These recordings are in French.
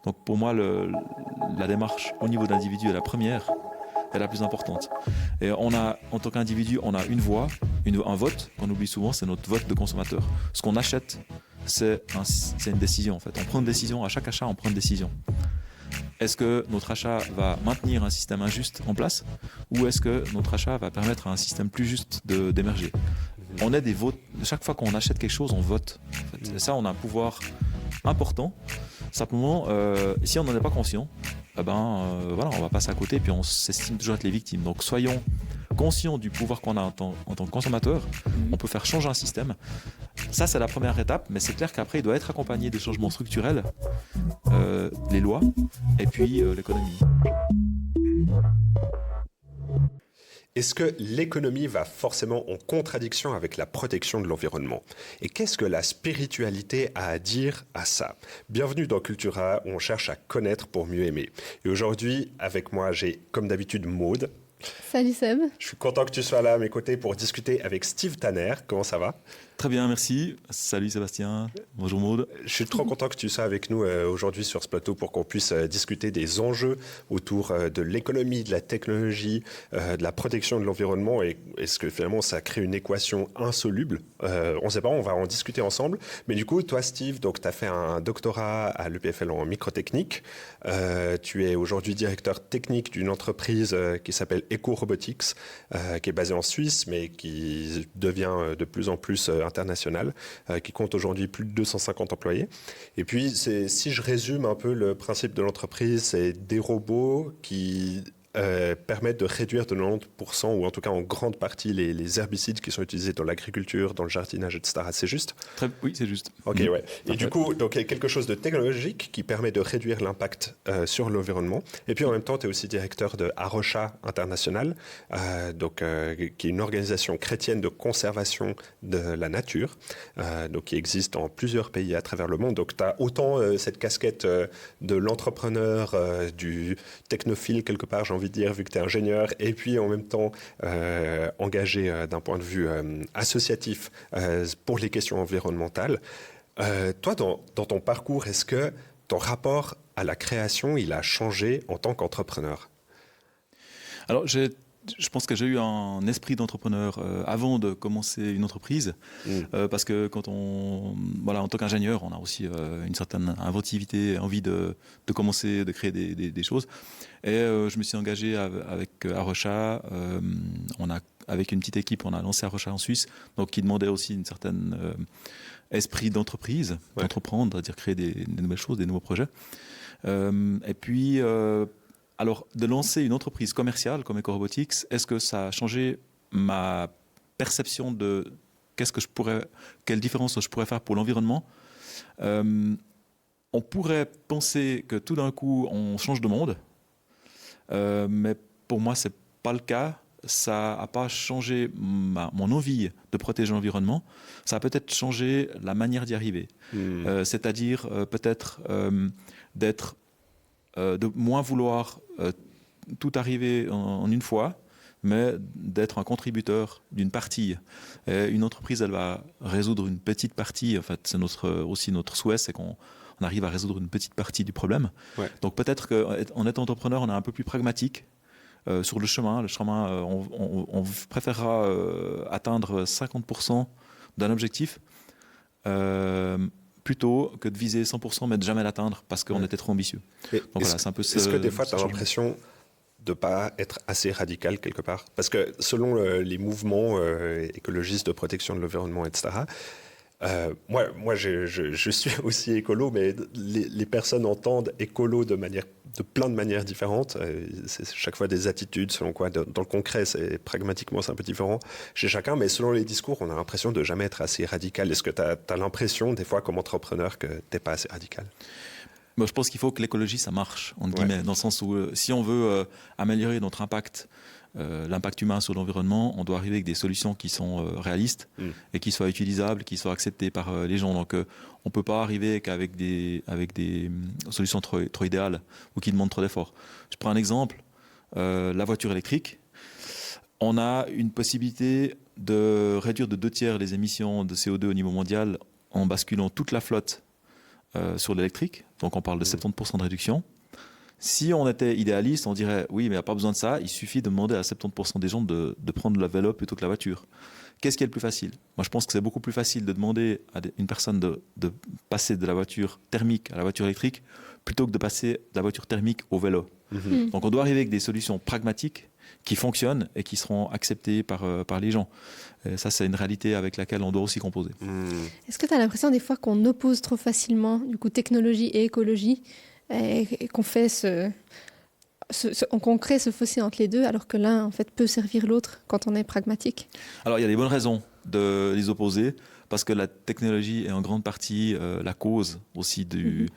Donc pour moi, la démarche au niveau de l'individu est la première, est la plus importante. Et en tant qu'individu, on a une voix, un vote, qu'on oublie souvent, c'est notre vote de consommateur. Ce qu'on achète, c'est une décision en fait. On prend une décision, à chaque achat, on prend une décision. Est-ce que notre achat va maintenir un système injuste en place ou est-ce que notre achat va permettre à un système plus juste d'émerger? On est des votes. Chaque fois qu'on achète quelque chose, on vote. En fait. Et ça, on a un pouvoir important. Simplement, si on n'en est pas conscient, voilà, on va passer à côté et puis on s'estime toujours être les victimes. Donc soyons conscients du pouvoir qu'on a en tant que consommateur. On peut faire changer un système. Ça, c'est la première étape, mais c'est clair qu'après, il doit être accompagné de changements structurels, les lois et puis l'économie. Est-ce que l'économie va forcément en contradiction avec la protection de l'environnement? Et qu'est-ce que la spiritualité a à dire à ça? Bienvenue dans Cultura, où on cherche à connaître pour mieux aimer. Et aujourd'hui, avec moi, j'ai comme d'habitude Maude. Salut Seb. Je suis content que tu sois là à mes côtés pour discuter avec Steve Tanner. Comment ça va? Très bien, merci. Salut Sébastien. Bonjour Maude. Je suis trop content que tu sois avec nous aujourd'hui sur ce plateau pour qu'on puisse discuter des enjeux autour de l'économie, de la technologie, de la protection de l'environnement et est-ce que finalement ça crée une équation insoluble? On ne sait pas, on va en discuter ensemble. Mais du coup, toi Steve, tu as fait un doctorat à l'EPFL en microtechnique. Tu es aujourd'hui directeur technique d'une entreprise qui s'appelle EcoRobotics, qui est basée en Suisse mais qui devient de plus en plus international, qui compte aujourd'hui plus de 250 employés. Et puis, si je résume un peu le principe de l'entreprise, c'est des robots qui permettent de réduire de 90% ou en tout cas en grande partie les herbicides qui sont utilisés dans l'agriculture, dans le jardinage, etc. C'est juste? Oui, c'est juste. Ok, ouais. Et du coup, donc, il y a quelque chose de technologique qui permet de réduire l'impact sur l'environnement. Et puis en même temps, tu es aussi directeur de Arocha International, qui est une organisation chrétienne de conservation de la nature, donc qui existe dans plusieurs pays à travers le monde. Donc tu as autant cette casquette de l'entrepreneur, du technophile quelque part, j'ai envie de dire, vu que tu es ingénieur, et puis en même temps engagé d'un point de vue associatif pour les questions environnementales. Toi, dans ton parcours, est-ce que ton rapport à la création, il a changé en tant qu'entrepreneur? Alors, je pense que j'ai eu un esprit d'entrepreneur avant de commencer une entreprise, parce que en tant qu'ingénieur, on a aussi une certaine inventivité, envie de commencer, de créer des choses. Et je me suis engagé avec Arocha. Avec une petite équipe, on a lancé Arocha en Suisse, donc qui demandait aussi une certaine esprit d'entreprise, d'entreprendre, c'est-à-dire créer des nouvelles choses, des nouveaux projets. Et puis alors, de lancer une entreprise commerciale comme EcoRobotics, est-ce que ça a changé ma perception de quelle différence je pourrais faire pour l'environnement? On pourrait penser que tout d'un coup, on change de monde, mais pour moi, c'est pas le cas. Ça n'a pas changé mon envie de protéger l'environnement. Ça a peut-être changé la manière d'y arriver. C'est-à-dire peut-être de moins vouloir tout arriver en une fois, mais d'être un contributeur d'une partie. Et une entreprise, elle va résoudre une petite partie. En fait, c'est aussi notre souhait, c'est qu'on arrive à résoudre une petite partie du problème. Ouais. Donc peut-être qu'en étant entrepreneur, on est un peu plus pragmatique sur le chemin. On préférera atteindre 50% d'un objectif plutôt que de viser 100% mais de jamais l'atteindre parce qu'on était trop ambitieux. Est-ce que des fois tu as l'impression de ne pas être assez radical quelque part? Parce que selon les mouvements écologistes de protection de l'environnement, etc., moi je suis aussi écolo, mais les personnes entendent écolo de plein de manières différentes. C'est chaque fois des attitudes, selon quoi, dans le concret, pragmatiquement, c'est un peu différent chez chacun, mais selon les discours, on a l'impression de jamais être assez radical. Est-ce que tu as l'impression, des fois, comme entrepreneur, que tu n'es pas assez radical? Moi, je pense qu'il faut que l'écologie, ça marche, entre guillemets, dans le sens où si on veut améliorer notre impact, l'impact humain sur l'environnement, on doit arriver avec des solutions qui sont réalistes et qui soient utilisables, qui soient acceptées par les gens. Donc, on ne peut pas arriver qu'avec des solutions trop idéales ou qui demandent trop d'efforts. Je prends un exemple, la voiture électrique. On a une possibilité de réduire de 2/3 les émissions de CO2 au niveau mondial en basculant toute la flotte sur l'électrique, donc on parle de 70% de réduction. Si on était idéaliste, on dirait oui, mais il n'y a pas besoin de ça, il suffit de demander à 70% des gens de prendre le vélo plutôt que la voiture. Qu'est-ce qui est le plus facile? Moi, je pense que c'est beaucoup plus facile de demander à une personne de passer de la voiture thermique à la voiture électrique plutôt que de passer de la voiture thermique au vélo. Donc on doit arriver avec des solutions pragmatiques qui fonctionnent et qui seront acceptées par les gens. Et ça, c'est une réalité avec laquelle on doit aussi composer. Est-ce que tu as l'impression des fois qu'on oppose trop facilement du coup, technologie et écologie et qu'on fait qu'on crée ce fossé entre les deux alors que l'un en fait, peut servir l'autre quand on est pragmatique? Alors il y a des bonnes raisons de les opposer parce que la technologie est en grande partie la cause aussi de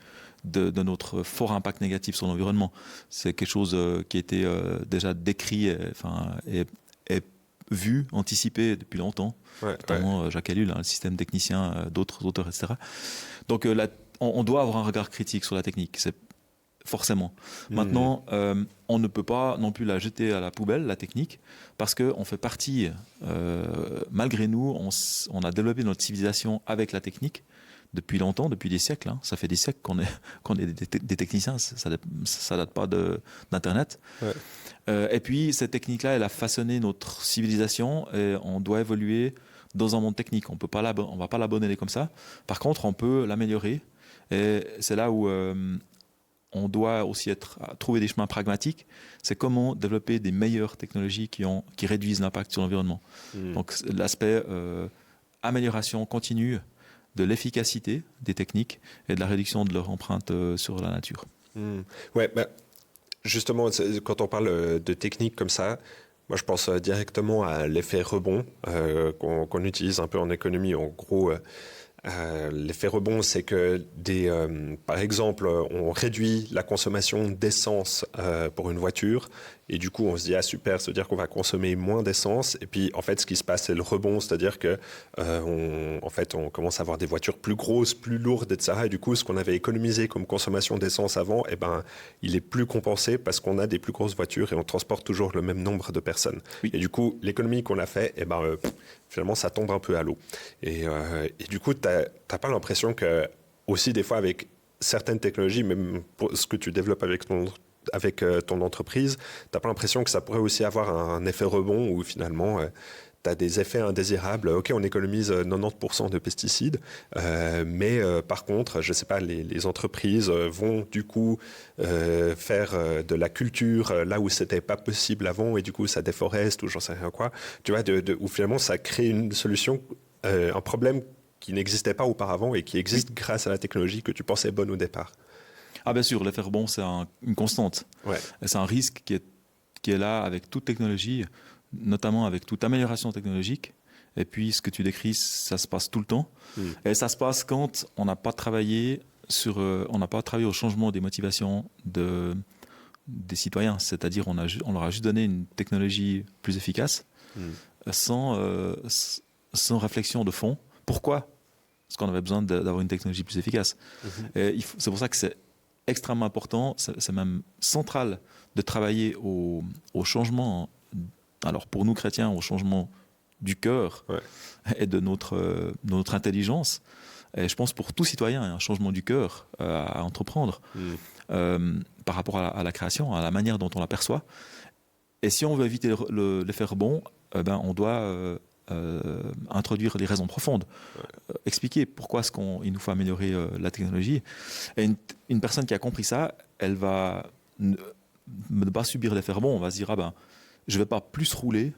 notre fort impact négatif sur l'environnement. C'est quelque chose qui a été déjà décrit et vu, anticipé depuis longtemps, notamment Jacques Ellul, le système technicien, d'autres auteurs, etc. Donc on doit avoir un regard critique sur la technique, c'est forcément. Maintenant, on ne peut pas non plus la jeter à la poubelle, la technique, parce qu'on fait partie, malgré nous, on a développé notre civilisation avec la technique, depuis longtemps, depuis des siècles. Hein. Ça fait des siècles qu'on est des techniciens, ça date pas d'Internet. Et puis, cette technique-là, elle a façonné notre civilisation et on doit évoluer dans un monde technique. On ne va pas l'abandonner comme ça. Par contre, on peut l'améliorer. Et c'est là où on doit aussi trouver des chemins pragmatiques. C'est comment développer des meilleures technologies qui réduisent l'impact sur l'environnement. Donc, l'aspect amélioration continue de l'efficacité des techniques et de la réduction de leur empreinte sur la nature. Ouais, justement, quand on parle de techniques comme ça, moi je pense directement à l'effet rebond qu'on utilise un peu en économie. En gros, l'effet rebond, c'est que par exemple, on réduit la consommation d'essence pour une voiture et du coup on se dit ah super, ça veut dire qu'on va consommer moins d'essence et puis en fait ce qui se passe c'est le rebond, c'est-à-dire que on commence à avoir des voitures plus grosses, plus lourdes, etc. Et du coup ce qu'on avait économisé comme consommation d'essence avant, il est plus compensé parce qu'on a des plus grosses voitures et on transporte toujours le même nombre de personnes. Oui. Et du coup l'économie qu'on a fait, finalement ça tombe un peu à l'eau. Et du coup t'as pas l'impression que aussi des fois avec certaines technologies, même pour ce que tu développes avec ton entreprise, tu n'as pas l'impression que ça pourrait aussi avoir un effet rebond où finalement tu as des effets indésirables. Ok, on économise 90% de pesticides, mais par contre, je ne sais pas, les entreprises vont du coup faire de la culture là où ce n'était pas possible avant et du coup ça déforeste ou j'en sais rien quoi. Tu vois, où finalement ça crée une solution, un problème qui n'existait pas auparavant et qui existe grâce à la technologie que tu pensais bonne au départ. Ah bien sûr, l'effet rebond, c'est une constante. Ouais. C'est un risque qui est là avec toute technologie, notamment avec toute amélioration technologique. Et puis, ce que tu décris, ça se passe tout le temps. Et ça se passe quand on n'a pas travaillé au changement des motivations des citoyens. C'est-à-dire, on leur a juste donné une technologie plus efficace, sans réflexion de fond. Pourquoi? Parce qu'on avait besoin d'avoir une technologie plus efficace. Et c'est pour ça que c'est extrêmement important, c'est même central de travailler au changement, alors pour nous chrétiens, au changement du cœur et de notre intelligence. Et je pense pour tout citoyen, il y a un changement du cœur à entreprendre par rapport à la création, à la manière dont on la perçoit. Et si on veut éviter l'effet rebond, on doit introduire des raisons profondes, expliquer pourquoi il nous faut améliorer la technologie. Et une personne qui a compris ça, elle va ne pas subir l'effet rebond. On va se dire je ne vais pas plus rouler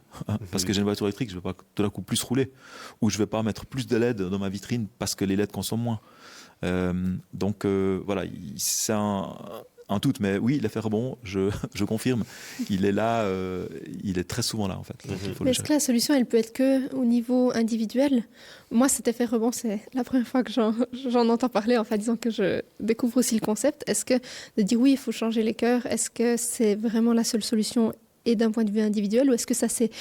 parce que j'ai une voiture électrique, je ne vais pas tout d'un coup plus rouler, ou je ne vais pas mettre plus de LED dans ma vitrine parce que les LED consomment moins. Donc voilà, c'est un tout, mais oui, l'effet rebond, je confirme, il est là, il est très souvent là en fait. Mais est-ce que la solution, elle peut être que au niveau individuel? Moi, cet effet rebond, c'est la première fois que j'en entends parler, en fait, disons que je découvre aussi le concept. Est-ce que de dire oui, il faut changer les cœurs, est-ce que c'est vraiment la seule solution et d'un point de vue individuel, ou est-ce que ça s'est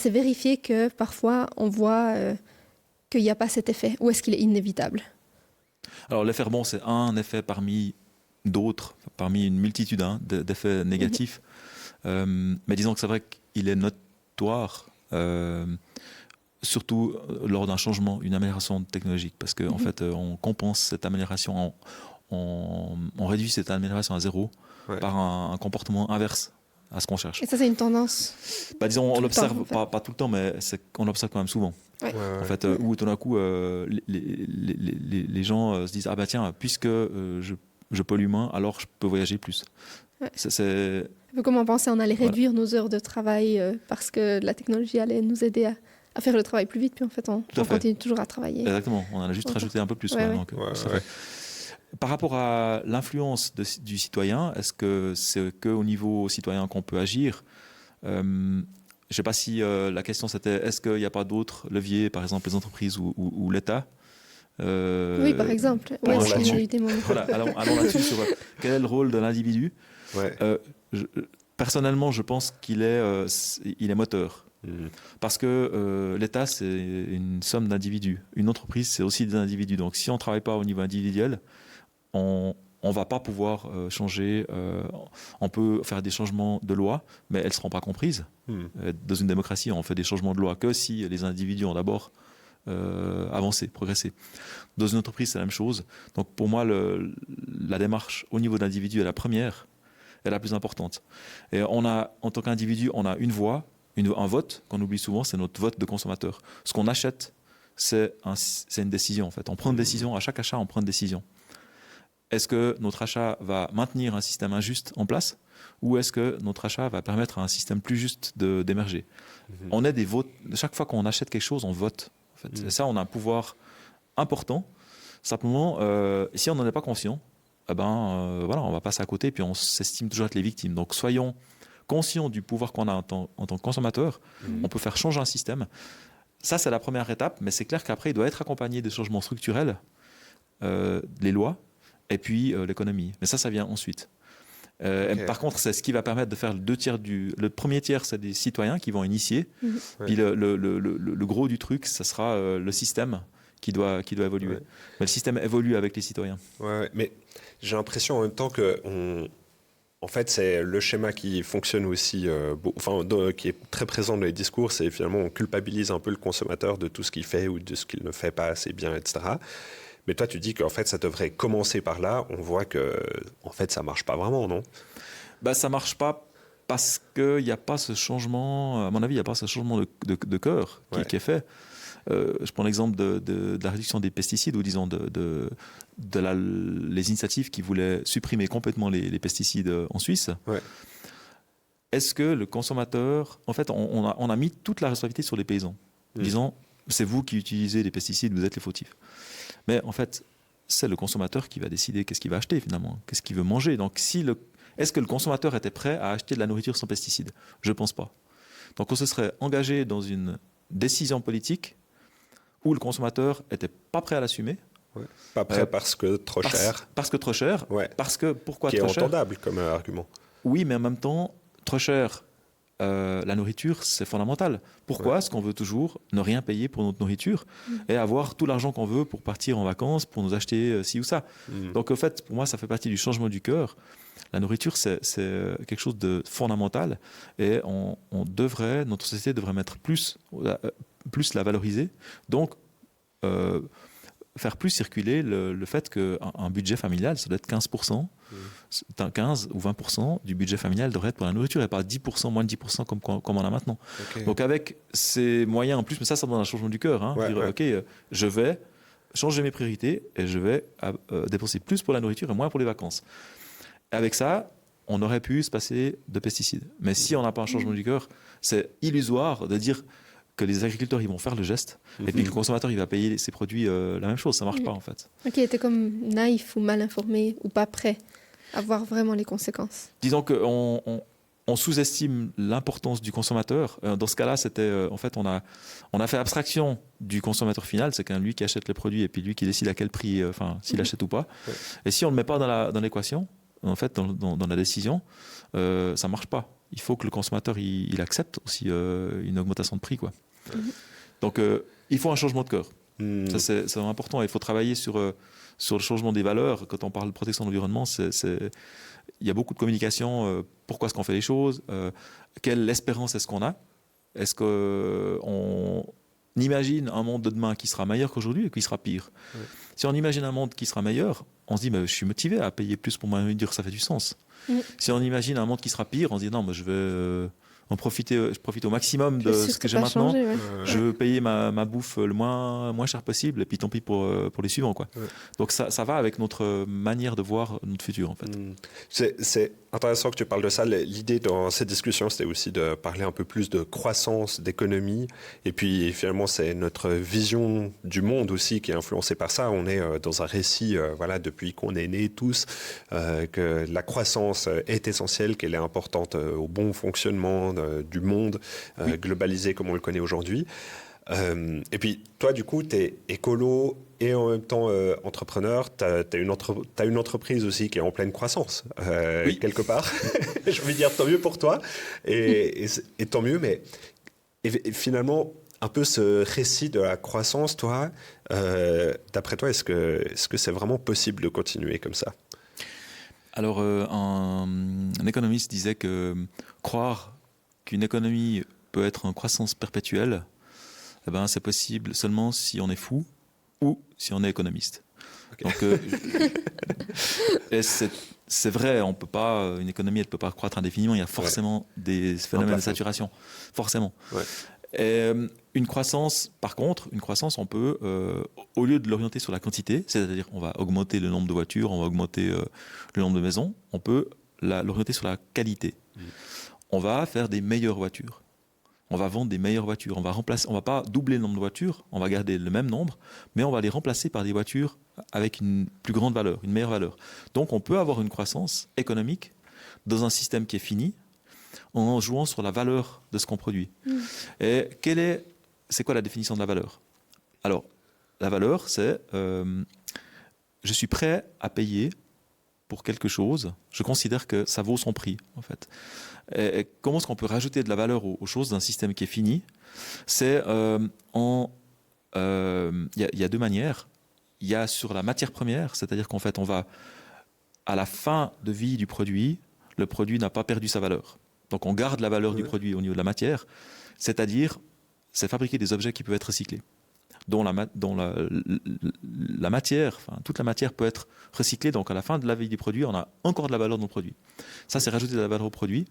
vérifié que parfois on voit qu'il n'y a pas cet effet, ou est-ce qu'il est inévitable? Alors l'effet rebond, c'est un effet parmi d'autres, parmi une multitude d'effets négatifs. Mais disons que c'est vrai qu'il est notoire surtout lors d'un changement, une amélioration technologique, parce qu'en fait, on compense cette amélioration, on réduit cette amélioration à zéro par un comportement inverse à ce qu'on cherche. Et ça, c'est une tendance. Disons, on l'observe, en fait. pas tout le temps, mais on l'observe quand même souvent. En fait, où tout d'un coup, les gens se disent ah bah tiens, puisque je pollue moins, alors je peux voyager plus. C'est Un peu comme on pensait, on allait réduire nos heures de travail parce que la technologie allait nous aider à faire le travail plus vite, puis en fait, on continue toujours à travailler. Exactement, on en a juste rajouté un peu plus. Donc, par rapport à l'influence du citoyen, est-ce que c'est qu'au niveau citoyen qu'on peut agir? Je ne sais pas si la question c'était est-ce qu'il n'y a pas d'autres leviers, par exemple les entreprises ou l'État? Oui, par exemple. Allons là-dessus sur quel est le rôle de l'individu. Personnellement, je pense qu'il est moteur. Parce que l'État, c'est une somme d'individus. Une entreprise, c'est aussi des individus. Donc, si on ne travaille pas au niveau individuel, on ne va pas pouvoir changer. On peut faire des changements de loi, mais elles ne seront pas comprises. Dans une démocratie, on fait des changements de loi que si les individus ont d'abord avancé, progressé. Dans une entreprise, c'est la même chose. Donc, pour moi, la démarche au niveau de l'individu est la première, est la plus importante. Et en tant qu'individu, on a une voix, un vote, qu'on oublie souvent, c'est notre vote de consommateur. Ce qu'on achète, c'est une décision, en fait. On prend une décision, à chaque achat, on prend une décision. Est-ce que notre achat va maintenir un système injuste en place ou est-ce que notre achat va permettre à un système plus juste d'émerger? On est des votes. Chaque fois qu'on achète quelque chose, on vote. En fait. Et ça, on a un pouvoir important. Simplement, si on n'en est pas conscient, on va passer à côté et puis on s'estime toujours être les victimes. Donc, soyons conscients du pouvoir qu'on a en tant que consommateur. On peut faire changer un système. Ça, c'est la première étape, mais c'est clair qu'après, il doit être accompagné de changements structurels, les lois, et puis l'économie. Mais ça vient ensuite. Par contre, c'est ce qui va permettre de faire le premier tiers, c'est des citoyens qui vont initier. Puis le gros du truc, ça sera le système qui doit évoluer. Mais le système évolue avec les citoyens. Mais j'ai l'impression en même temps que en fait, c'est le schéma qui fonctionne aussi, qui est très présent dans les discours, c'est finalement on culpabilise un peu le consommateur de tout ce qu'il fait ou de ce qu'il ne fait pas assez bien, etc. Mais toi, tu dis qu'en fait, ça devrait commencer par là. On voit que, en fait, ça marche pas vraiment, non? Ça marche pas parce qu'il n'y a pas ce changement. À mon avis, il n'y a pas ce changement de cœur qui est fait. Je prends l'exemple de la réduction des pesticides, ou disons les initiatives qui voulaient supprimer complètement les pesticides en Suisse. Est-ce que le consommateur, en fait, on a mis toute la responsabilité sur les paysans, disant c'est vous qui utilisez les pesticides, vous êtes les fautifs. Mais en fait, c'est le consommateur qui va décider qu'est-ce qu'il va acheter finalement, qu'est-ce qu'il veut manger. Donc, est-ce que le consommateur était prêt à acheter de la nourriture sans pesticides? Je ne pense pas. Donc, on se serait engagé dans une décision politique où le consommateur n'était pas prêt à l'assumer. Pas prêt parce que trop cher. Parce que trop cher. Parce que pourquoi trop cher? Qui est entendable comme argument. Oui, mais en même temps, trop cher. La nourriture, c'est fondamental. Pourquoi est-ce qu'on veut toujours ne rien payer pour notre nourriture et avoir tout l'argent qu'on veut pour partir en vacances, pour nous acheter ci ou ça? Donc, en fait, pour moi, ça fait partie du changement du cœur. La nourriture, c'est quelque chose de fondamental et notre société devrait mettre plus la valoriser. Donc, faire plus circuler le fait qu'un budget familial, ça doit être 15%. 15 ou 20% du budget familial devrait être pour la nourriture et pas 10%, moins de 10% comme on a maintenant. Donc avec ces moyens en plus, mais ça demande un changement du cœur. Je vais changer mes priorités et je vais dépenser plus pour la nourriture et moins pour les vacances. Et avec ça, on aurait pu se passer de pesticides. Mais si on n'a pas un changement du cœur, c'est illusoire de dire que les agriculteurs ils vont faire le geste et puis que le consommateur il va payer ses produits la même chose. Ça marche pas en fait. Ok, était comme naïf ou mal informé ou pas prêt à voir vraiment les conséquences. Disons qu'on sous-estime l'importance du consommateur. Dans ce cas-là, c'était en fait on a fait abstraction du consommateur final, c'est lui qui achète le produit et puis lui qui décide à quel prix, s'il achète ou pas. Et si on ne le met pas dans l'équation, en fait dans la décision, ça marche pas. Il faut que le consommateur il accepte aussi une augmentation de prix, quoi. Donc il faut un changement de cœur. Ça c'est important. Il faut travailler sur le changement des valeurs. Quand on parle de protection de l'environnement, il y a beaucoup de communication. Pourquoi est-ce qu'on fait les choses? Quelle espérance est-ce qu'on a? Est-ce qu'on imagine un monde de demain qui sera meilleur qu'aujourd'hui et qui sera pire. Ouais. Si on imagine un monde qui sera meilleur, on se dit je suis motivé à payer plus pour ma nourriture, ça fait du sens. Si on imagine un monde qui sera pire, on se dit non, je vais je profite au maximum de ce que j'ai maintenant. Changer, Je veux payer ma bouffe le moins cher possible et puis tant pis pour les suivants, quoi. Ouais. Donc ça va avec notre manière de voir notre futur, en fait. C'est intéressant que tu parles de ça. L'idée dans cette discussion, c'était aussi de parler un peu plus de croissance, d'économie. Et puis finalement, c'est notre vision du monde aussi qui est influencée par ça. On est dans un récit, depuis qu'on est nés tous, que la croissance est essentielle, qu'elle est importante au bon fonctionnement du monde globalisé comme on le connaît aujourd'hui. Et puis, toi, du coup, tu es écolo et en même temps entrepreneur. Tu as une entreprise aussi qui est en pleine croissance, quelque part. Je veux dire, tant mieux pour toi. Et tant mieux, mais et finalement, un peu ce récit de la croissance, toi, d'après toi, est-ce que c'est vraiment possible de continuer comme ça? Alors, un économiste disait que croire qu'une économie peut être en croissance perpétuelle, c'est possible seulement si on est fou ou si on est économiste. Okay. Donc, et c'est vrai, on peut pas, une économie elle peut pas croître indéfiniment. Il y a forcément des phénomènes de saturation, forcément. Ouais. Et, une croissance, par contre, on peut, au lieu de l'orienter sur la quantité, c'est-à-dire on va augmenter le nombre de voitures, on va augmenter le nombre de maisons, on peut l'orienter sur la qualité. On va faire des meilleures voitures. On va vendre des meilleures voitures. On va pas doubler le nombre de voitures, on va garder le même nombre, mais on va les remplacer par des voitures avec une plus grande valeur, une meilleure valeur. Donc on peut avoir une croissance économique dans un système qui est fini, en jouant sur la valeur de ce qu'on produit. Et c'est quoi la définition de la valeur? Alors, la valeur, c'est je suis prêt à payer pour quelque chose, je considère que ça vaut son prix, en fait. Et comment est-ce qu'on peut rajouter de la valeur aux choses d'un système qui est fini? C'est y a deux manières. Il y a sur la matière première, c'est-à-dire qu'en fait, on va, à la fin de vie du produit, le produit n'a pas perdu sa valeur. Donc on garde la valeur du produit au niveau de la matière, c'est-à-dire c'est fabriquer des objets qui peuvent être recyclés, dont la matière, toute la matière peut être recyclée, donc à la fin de la vie du produit, on a encore de la valeur dans le produit. Ça, c'est rajouter de la valeur au produit.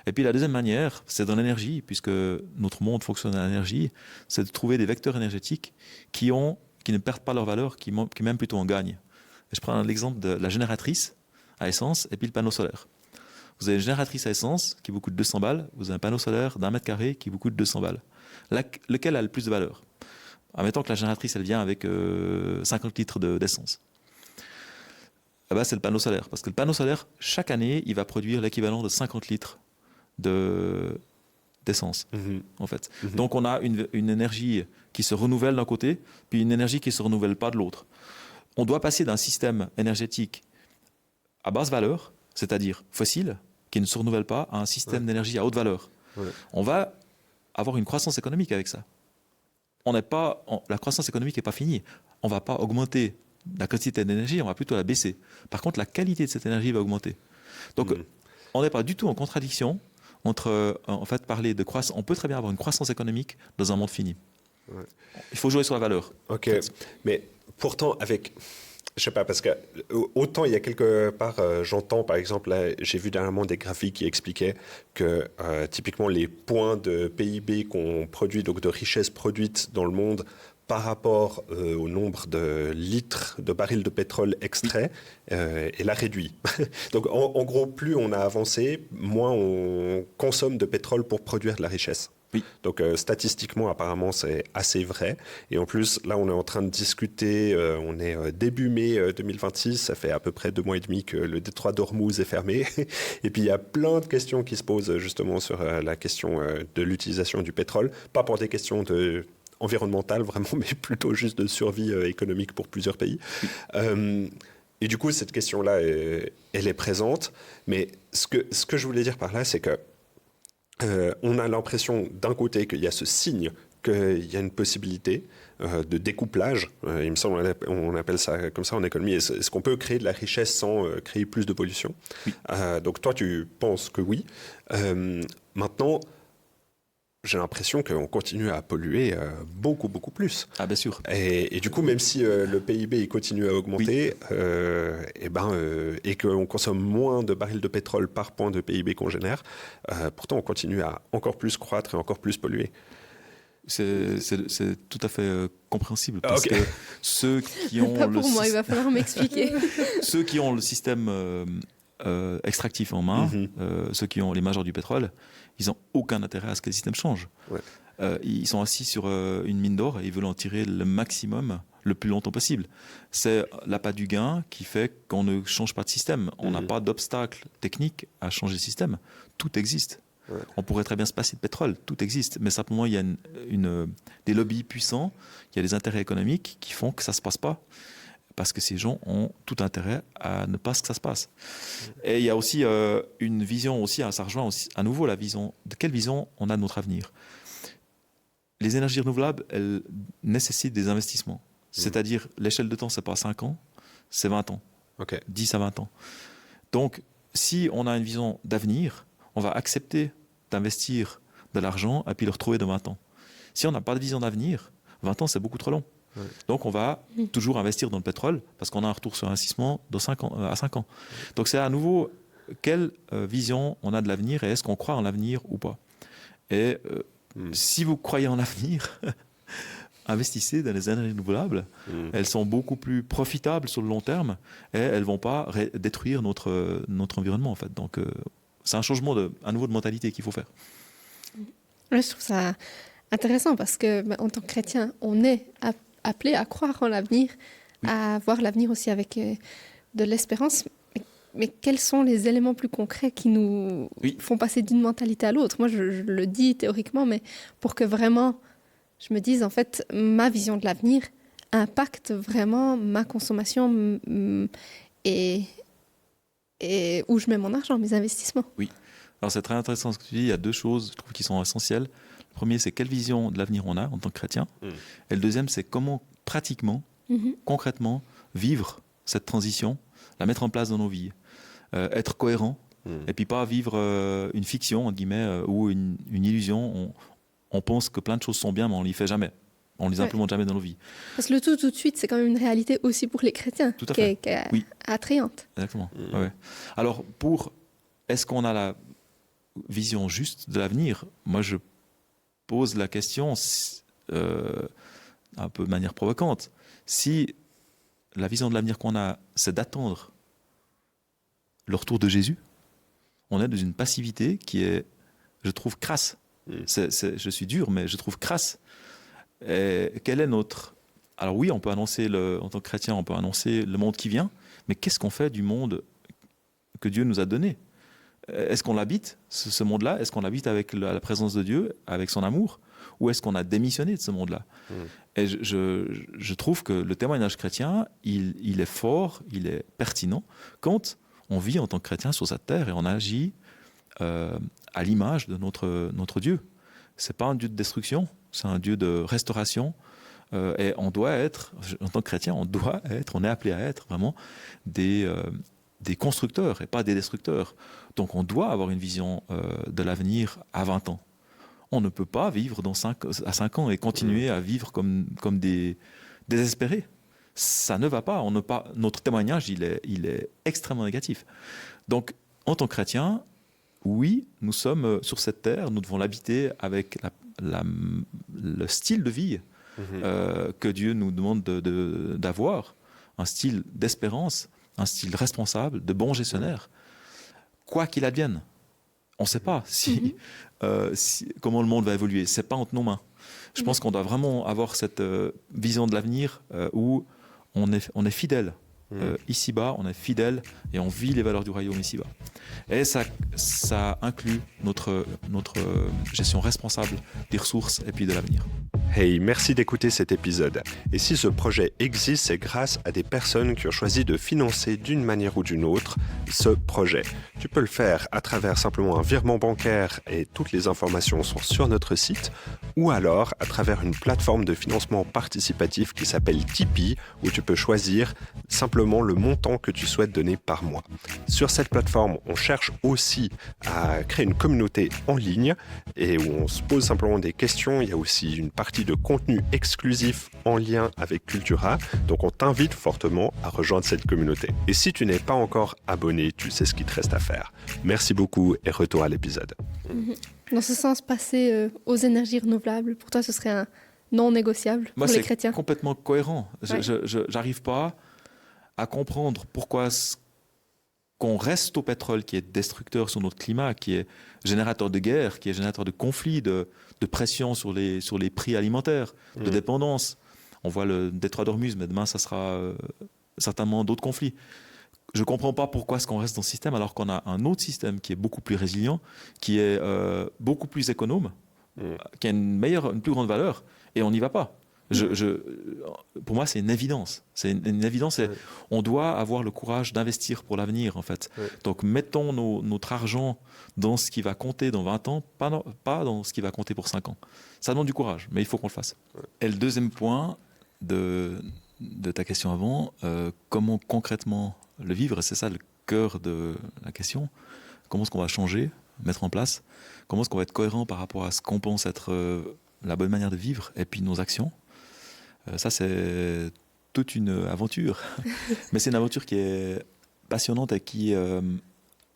Et puis la deuxième manière, c'est dans l'énergie, puisque notre monde fonctionne à l'énergie, c'est de trouver des vecteurs énergétiques qui ne perdent pas leur valeur, qui même plutôt en gagnent. Et je prends l'exemple de la génératrice à essence et puis le panneau solaire. Vous avez une génératrice à essence qui vous coûte 200 balles, vous avez un panneau solaire d'1 mètre carré qui vous coûte 200 balles. Lequel a le plus de valeur? Admettons que la génératrice, elle vient avec 50 litres d'essence. C'est le panneau solaire. Parce que le panneau solaire, chaque année, il va produire l'équivalent de 50 litres d'essence, en fait. Donc on a une énergie qui se renouvelle d'un côté, puis une énergie qui ne se renouvelle pas de l'autre. On doit passer d'un système énergétique à basse valeur, c'est-à-dire fossile, qui ne se renouvelle pas, à un système d'énergie à haute valeur. On va avoir une croissance économique avec ça. La croissance économique n'est pas finie. On ne va pas augmenter la quantité d'énergie, on va plutôt la baisser. Par contre, la qualité de cette énergie va augmenter. Donc, on n'est pas du tout en contradiction entre, parler de croissance. On peut très bien avoir une croissance économique dans un monde fini. Il faut jouer sur la valeur. Ok, mais pourtant, je sais pas, parce que autant il y a quelque part, j'entends par exemple, là, j'ai vu dernièrement des graphiques qui expliquaient que typiquement les points de PIB qu'on produit, donc de richesse produite dans le monde, par rapport au nombre de litres de barils de pétrole extraits, est là réduit. Donc en gros, plus on a avancé, moins on consomme de pétrole pour produire de la richesse. Oui. Donc statistiquement, apparemment, c'est assez vrai. Et en plus, là, on est en train de discuter, on est début mai 2026, ça fait à peu près 2 mois et demi que le détroit d'Ormuz est fermé. Et puis, il y a plein de questions qui se posent justement sur la question de l'utilisation du pétrole, pas pour des questions environnementales vraiment, mais plutôt juste de survie économique pour plusieurs pays. Et du coup, cette question-là, elle est présente. Mais ce que je voulais dire par là, c'est que on a l'impression d'un côté qu'il y a ce signe qu'il y a une possibilité de découplage. Il me semble on appelle ça comme ça en économie. Est-ce qu'on peut créer de la richesse sans créer plus de pollution? Donc toi, tu penses que oui. Maintenant, j'ai l'impression qu'on continue à polluer beaucoup, beaucoup plus. Ah, bien sûr. Et du coup, même si le PIB il continue à augmenter, et qu'on consomme moins de barils de pétrole par point de PIB qu'on génère, pourtant on continue à encore plus croître et encore plus polluer. C'est tout à fait compréhensible parce que ceux qui ont pas pour moi, il va falloir m'expliquer. Ceux qui ont le système extractif en main, ceux qui ont les majors du pétrole, ils n'ont aucun intérêt à ce que le système change. Ouais. Ils sont assis sur une mine d'or et ils veulent en tirer le maximum le plus longtemps possible. C'est l'appât du gain qui fait qu'on ne change pas de système. On n'a pas d'obstacle technique à changer le système. Tout existe. Ouais. On pourrait très bien se passer de pétrole, tout existe, mais simplement il y a des lobbies puissants, il y a des intérêts économiques qui font que ça ne se passe pas, parce que ces gens ont tout intérêt à ne pas que ça se passe. Et il y a aussi une vision, aussi, ça rejoint aussi, à nouveau la vision, de quelle vision on a de notre avenir. Les énergies renouvelables, elles nécessitent des investissements, c'est-à-dire l'échelle de temps, ce n'est pas 5 ans, c'est 20 ans, 10 à 20 ans. Donc, si on a une vision d'avenir, on va accepter d'investir de l'argent et puis le retrouver dans 20 ans. Si on n'a pas de vision d'avenir, 20 ans, c'est beaucoup trop long. Ouais. Donc, on va toujours investir dans le pétrole parce qu'on a un retour sur investissement à 5 ans. Donc, c'est à nouveau quelle vision on a de l'avenir et est-ce qu'on croit en l'avenir ou pas. Et si vous croyez en l'avenir, investissez dans les énergies renouvelables. Elles sont beaucoup plus profitables sur le long terme et elles ne vont pas détruire notre environnement, en fait. Donc, c'est un changement à nouveau de mentalité qu'il faut faire. Je trouve ça intéressant parce que en tant que chrétien, on est appelé à croire en l'avenir, à voir l'avenir aussi avec de l'espérance. Mais quels sont les éléments plus concrets qui nous font passer d'une mentalité à l'autre? Moi, je le dis théoriquement, mais pour que vraiment je me dise, en fait, ma vision de l'avenir impacte vraiment ma consommation et où je mets mon argent, mes investissements. Oui. Alors c'est très intéressant ce que tu dis. Il y a 2 choses, je trouve, qui sont essentielles. Le premier, c'est quelle vision de l'avenir on a en tant que chrétien. Et le deuxième, c'est comment pratiquement, concrètement, vivre cette transition, la mettre en place dans nos vies. Être cohérent, et puis pas vivre une fiction, entre guillemets, ou une illusion. On pense que plein de choses sont bien, mais on ne les fait jamais. On ne les implémente jamais dans nos vies. Parce que le tout de suite, c'est quand même une réalité aussi pour les chrétiens, tout à fait. qui est attrayante. Exactement. Ouais. Alors, est-ce qu'on a la vision juste de l'avenir? Moi, je pose la question un peu de manière provocante. Si la vision de l'avenir qu'on a, c'est d'attendre le retour de Jésus, on est dans une passivité qui est, je trouve, crasse. Je suis dur, mais je trouve crasse. Et quel est notre... Alors oui, on peut annoncer, en tant que chrétien, on peut annoncer le monde qui vient, mais qu'est-ce qu'on fait du monde que Dieu nous a donné? Est-ce qu'on l'habite, ce monde-là? Est-ce qu'on l'habite avec la présence de Dieu, avec son amour? Ou est-ce qu'on a démissionné de ce monde-là? Et je trouve que le témoignage chrétien, il est fort, il est pertinent, quand on vit en tant que chrétien sur cette terre et on agit à l'image de notre Dieu. Ce n'est pas un Dieu de destruction, c'est un Dieu de restauration. Et on doit être, en tant que chrétien, on est appelé à être vraiment des constructeurs et pas des destructeurs. Donc on doit avoir une vision de l'avenir à 20 ans. On ne peut pas vivre à 5 ans et continuer à vivre comme des désespérés. Ça ne va pas. Notre témoignage, il est extrêmement négatif. Donc, en tant que chrétien, oui, nous sommes sur cette terre, nous devons l'habiter avec le style de vie que Dieu nous demande d'avoir, un style d'espérance, un style responsable, de bon gestionnaire, quoi qu'il advienne. On ne sait pas comment le monde va évoluer, ce n'est pas entre nos mains. Je pense qu'on doit vraiment avoir cette vision de l'avenir où on est fidèle. Ici-bas, on est fidèle et on vit les valeurs du royaume ici-bas. Et ça inclut notre gestion responsable des ressources et puis de l'avenir. Hey, merci d'écouter cet épisode. Et si ce projet existe, c'est grâce à des personnes qui ont choisi de financer d'une manière ou d'une autre ce projet. Tu peux le faire à travers simplement un virement bancaire et toutes les informations sont sur notre site ou alors à travers une plateforme de financement participatif qui s'appelle Tipeee, où tu peux choisir simplement le montant que tu souhaites donner par mois. Sur cette plateforme, on cherche aussi à créer une communauté en ligne et où on se pose simplement des questions. Il y a aussi une partie de contenu exclusif en lien avec Cultura, donc on t'invite fortement à rejoindre cette communauté. Et si tu n'es pas encore abonné, tu sais ce qu'il te reste à faire. Merci beaucoup et retour à l'épisode. Dans ce sens, passer aux énergies renouvelables, pour toi, ce serait un non négociable pour les chrétiens? Moi, c'est complètement cohérent. Ouais. Je n'arrive pas à comprendre pourquoi qu'on reste au pétrole qui est destructeur sur notre climat, qui est générateur de guerre, qui est générateur de conflits, de pression sur les prix alimentaires, de dépendance. On voit le détroit d'Ormuz, mais demain, ça sera certainement d'autres conflits. Je ne comprends pas pourquoi est-ce qu'on reste dans ce système alors qu'on a un autre système qui est beaucoup plus résilient, qui est beaucoup plus économe, qui a une plus grande valeur, et on n'y va pas. Pour moi, c'est une évidence. C'est une évidence. On doit avoir le courage d'investir pour l'avenir, en fait. Donc, mettons notre argent dans ce qui va compter dans 20 ans, pas dans ce qui va compter pour 5 ans. Ça demande du courage, mais il faut qu'on le fasse. Et le deuxième point de ta question avant, comment concrètement le vivre, c'est ça le cœur de la question. Comment est-ce qu'on va changer, mettre en place? Comment est-ce qu'on va être cohérent par rapport à ce qu'on pense être la bonne manière de vivre et puis nos actions? Ça, c'est toute une aventure. Mais c'est une aventure qui est passionnante et qui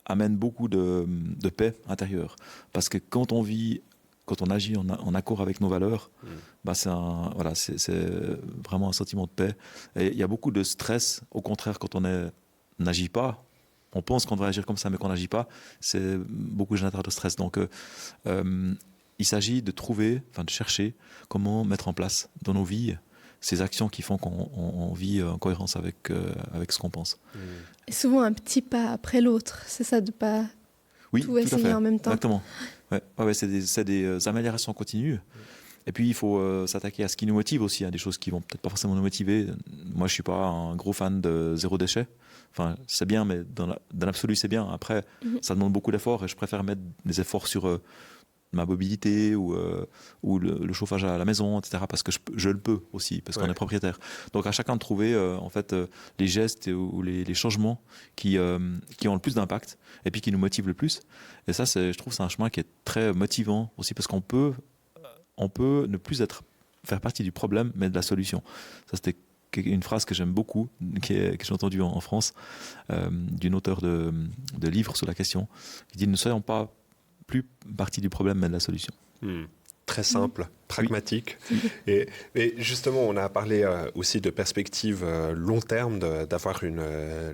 amène beaucoup de paix intérieure. Parce que quand on agit en accord avec nos valeurs, c'est vraiment un sentiment de paix. Et il y a beaucoup de stress, au contraire, quand on n'agit pas. On pense qu'on devrait agir comme ça, mais qu'on n'agit pas. C'est beaucoup générateur de stress. Donc, il s'agit de chercher comment mettre en place dans nos vies ces actions qui font qu'on vit en cohérence avec ce qu'on pense. Et souvent un petit pas après l'autre, c'est ça, de ne pas tout essayer en même temps. Exactement. Ouais, c'est des améliorations continues. Et puis, il faut s'attaquer à ce qui nous motive aussi, des choses qui vont peut-être pas forcément nous motiver. Moi, je suis pas un gros fan de zéro déchet. Enfin, c'est bien, mais dans l'absolu, c'est bien. Après, ça demande beaucoup d'efforts et je préfère mettre des efforts sur ma mobilité ou le chauffage à la maison, etc. Parce que je le peux aussi, parce qu'on est propriétaire. Donc, à chacun de trouver les gestes ou les changements qui ont le plus d'impact et puis qui nous motivent le plus. Et ça, je trouve que c'est un chemin qui est très motivant aussi parce qu'on peut ne plus faire partie du problème, mais de la solution. Ça, c'était une phrase que j'aime beaucoup, que j'ai entendue en France, d'une auteure de livres sur la question, qui dit « Ne soyons pas plus partie du problème, mais de la solution ». Très simple, pragmatique. Et justement, on a parlé aussi de perspective long terme, d'avoir une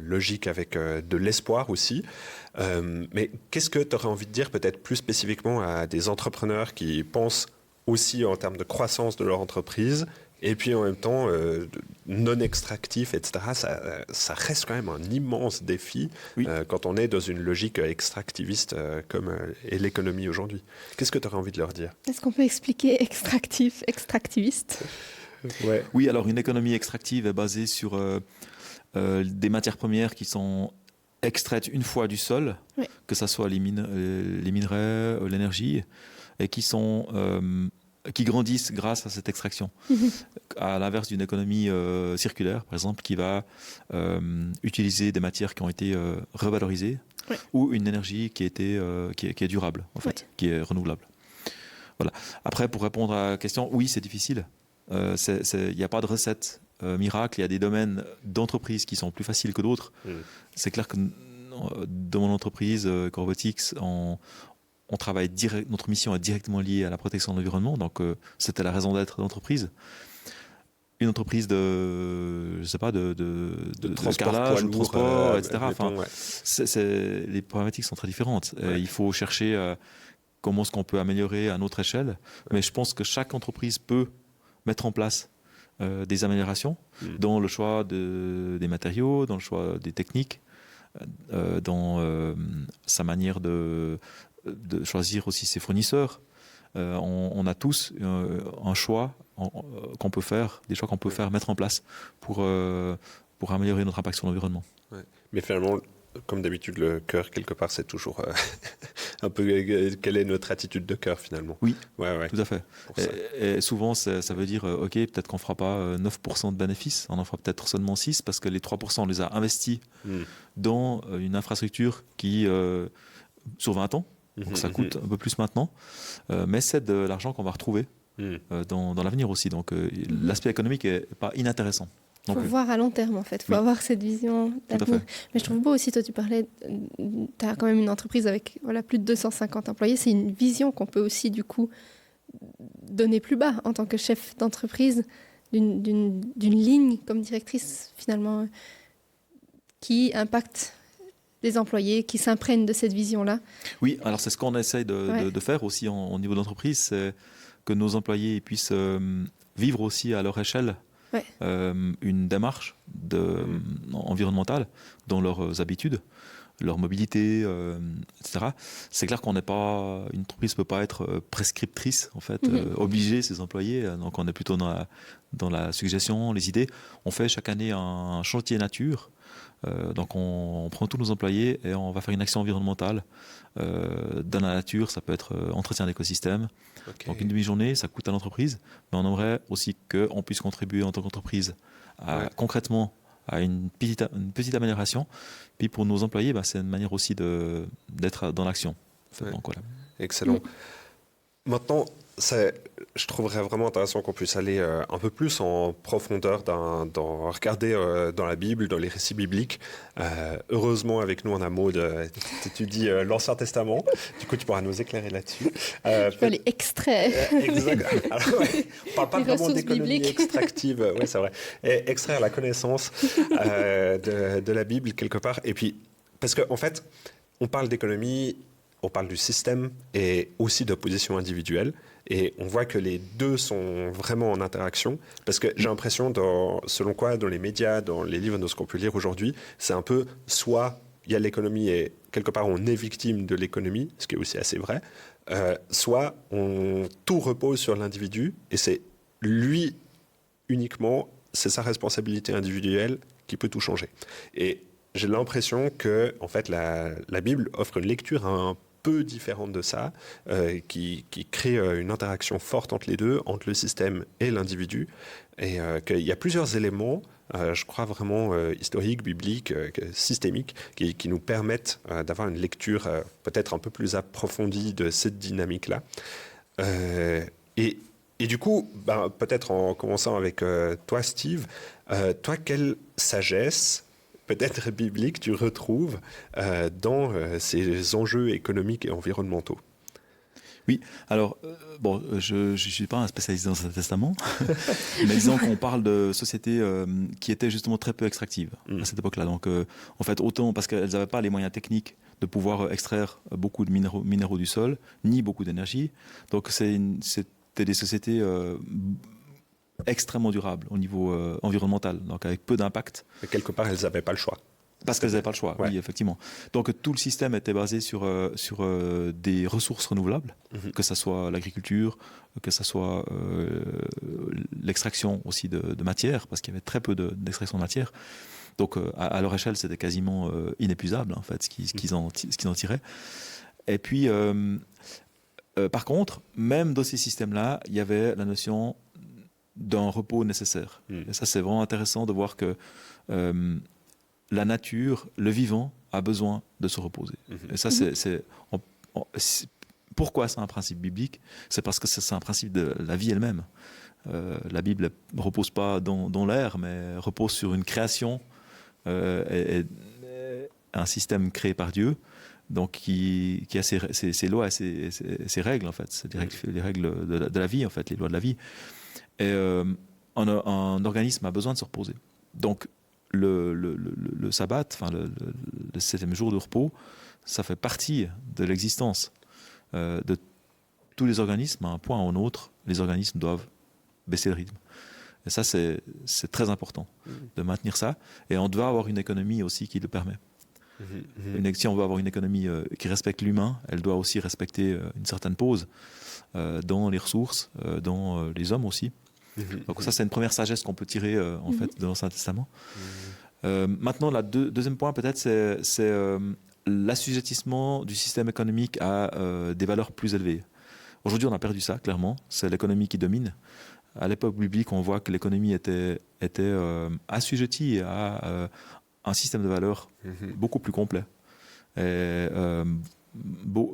logique avec de l'espoir aussi. Mais qu'est-ce que tu aurais envie de dire peut-être plus spécifiquement à des entrepreneurs qui pensent aussi en termes de croissance de leur entreprise et puis en même temps non extractif, etc. Ça reste quand même un immense défi quand on est dans une logique extractiviste comme est l'économie aujourd'hui. Qu'est-ce que tu aurais envie de leur dire? Est-ce qu'on peut expliquer extractiviste? Oui, alors une économie extractive est basée sur des matières premières qui sont extraites une fois du sol, que ce soit les minerais, l'énergie, et qui grandissent grâce à cette extraction. À l'inverse d'une économie circulaire, par exemple, qui va utiliser des matières qui ont été revalorisées ou une énergie qui est durable, en fait, qui est renouvelable. Voilà. Après, pour répondre à la question, oui, c'est difficile. Il n'y a pas de recette miracle. Il y a des domaines d'entreprise qui sont plus faciles que d'autres. C'est clair que dans mon entreprise, Corvotics, on travaille notre mission est directement liée à la protection de l'environnement, donc c'était la raison d'être de l'entreprise. Une entreprise de carrelage, de transport, etc. Les problématiques sont très différentes. Il faut chercher comment est-ce qu'on peut améliorer à notre échelle, mais je pense que chaque entreprise peut mettre en place des améliorations dans le choix des matériaux, dans le choix des techniques, dans sa manière de choisir aussi ses fournisseurs. On a tous un choix qu'on peut faire, des choix qu'on peut faire, mettre en place pour améliorer notre impact sur l'environnement. Mais finalement, comme d'habitude, le cœur, quelque part, c'est toujours un peu quelle est notre attitude de cœur finalement. Oui, ouais, tout à fait. Et souvent, ça veut dire, OK, peut-être qu'on ne fera pas 9% de bénéfices, on en fera peut-être seulement 6 parce que les 3%, on les a investis dans une infrastructure qui, sur 20 ans, donc ça coûte un peu plus maintenant, mais c'est de l'argent qu'on va retrouver dans l'avenir aussi. Donc l'aspect économique n'est pas inintéressant. Il faut voir à long terme, en fait. Il faut avoir cette vision d'avenir. Mais je trouve beau aussi, toi, tu parlais, tu as quand même une entreprise avec plus de 250 employés. C'est une vision qu'on peut aussi, du coup, donner plus bas en tant que chef d'entreprise, d'une ligne comme directrice, finalement, qui impacte les employés, qui s'imprègnent de cette vision-là. Oui, alors c'est ce qu'on essaye de faire aussi au niveau d'entreprise, c'est que nos employés puissent vivre aussi à leur échelle une démarche environnementale dans leurs habitudes, leur mobilité, etc. C'est clair qu'on n'est pas, une entreprise ne peut pas être prescriptrice, en fait, obliger ses employés. Donc on est plutôt dans la suggestion, les idées. On fait chaque année un chantier nature. Donc on prend tous nos employés et on va faire une action environnementale dans la nature. Ça peut être entretien d'écosystème. Donc une demi-journée, ça coûte à l'entreprise, mais on aimerait aussi qu'on puisse contribuer en tant qu'entreprise concrètement à une petite amélioration. Puis pour nos employés, c'est une manière aussi d'être dans l'action. Donc, voilà. Excellent. Maintenant, je trouverais vraiment intéressant qu'on puisse aller un peu plus en profondeur, regarder dans la Bible, dans les récits bibliques. Heureusement, avec nous, on a Maud, tu étudies l'Ancien Testament. Du coup, tu pourras nous éclairer là-dessus. Je peux aller extraire. Exact. Alors, on ne parle pas vraiment d'économie extractive. Oui, c'est vrai. Et extraire la connaissance de la Bible, quelque part. Et puis, parce qu'en fait, on parle d'économie, on parle du système et aussi de position individuelle. Et on voit que les deux sont vraiment en interaction. Parce que j'ai l'impression, selon quoi, dans les médias, dans les livres, dans ce qu'on peut lire aujourd'hui, c'est un peu soit il y a l'économie et quelque part on est victime de l'économie, ce qui est aussi assez vrai, soit tout repose sur l'individu et c'est lui uniquement, c'est sa responsabilité individuelle qui peut tout changer. Et j'ai l'impression que en fait, la Bible offre une lecture un peu différente de ça, qui crée une interaction forte entre les deux, entre le système et l'individu, et qu'il y a plusieurs éléments, je crois vraiment historiques, bibliques, systémiques, qui nous permettent d'avoir une lecture peut-être un peu plus approfondie de cette dynamique-là. Et du coup, peut-être en commençant avec toi, Steve, toi, quelle sagesse peut-être biblique tu retrouves dans ces enjeux économiques et environnementaux? Oui, alors, je ne suis pas un spécialiste dans l'Ancien Testament, mais disons qu'on parle de sociétés qui étaient justement très peu extractives à cette époque-là. Donc, en fait, autant parce qu'elles n'avaient pas les moyens techniques de pouvoir extraire beaucoup de minéraux du sol, ni beaucoup d'énergie. Donc, c'était des sociétés extrêmement durables au niveau environnemental, donc avec peu d'impact. Et quelque part, elles n'avaient pas le choix. Parce qu'elles n'avaient pas le choix, oui, effectivement. Donc tout le système était basé sur des ressources renouvelables, que ce soit l'agriculture, que ce soit l'extraction aussi de matière, parce qu'il y avait très peu d'extraction de matière. Donc à leur échelle, c'était quasiment inépuisable, en fait, ce qu'ils en tiraient. Et puis, par contre, même dans ces systèmes-là, il y avait la notion d'un repos nécessaire. Et ça, c'est vraiment intéressant de voir que la nature, le vivant, a besoin de se reposer. Et ça, pourquoi c'est un principe biblique? C'est parce que c'est un principe de la vie elle-même. La Bible ne repose pas dans l'air, mais repose sur une création et un système créé par Dieu, donc qui a ses lois et ses règles, en fait. C'est les règles de la vie, en fait, les lois de la vie. Et un organisme a besoin de se reposer. Donc, le sabbat, enfin le 7e jour de repos, ça fait partie de l'existence de tous les organismes. À un point ou à un autre, les organismes doivent baisser le rythme. Et ça, c'est très important de maintenir ça. Et on doit avoir une économie aussi qui le permet. Si on veut avoir une économie qui respecte l'humain, elle doit aussi respecter une certaine pause dans les ressources, dans les hommes aussi. Donc ça, c'est une première sagesse qu'on peut tirer fait de l'Ancien Testament. Maintenant, le deuxième point, peut-être, c'est l'assujettissement du système économique à des valeurs plus élevées. Aujourd'hui, on a perdu ça, clairement. C'est l'économie qui domine. À l'époque biblique, on voit que l'économie était assujettie à un système de valeurs beaucoup plus complet. Et,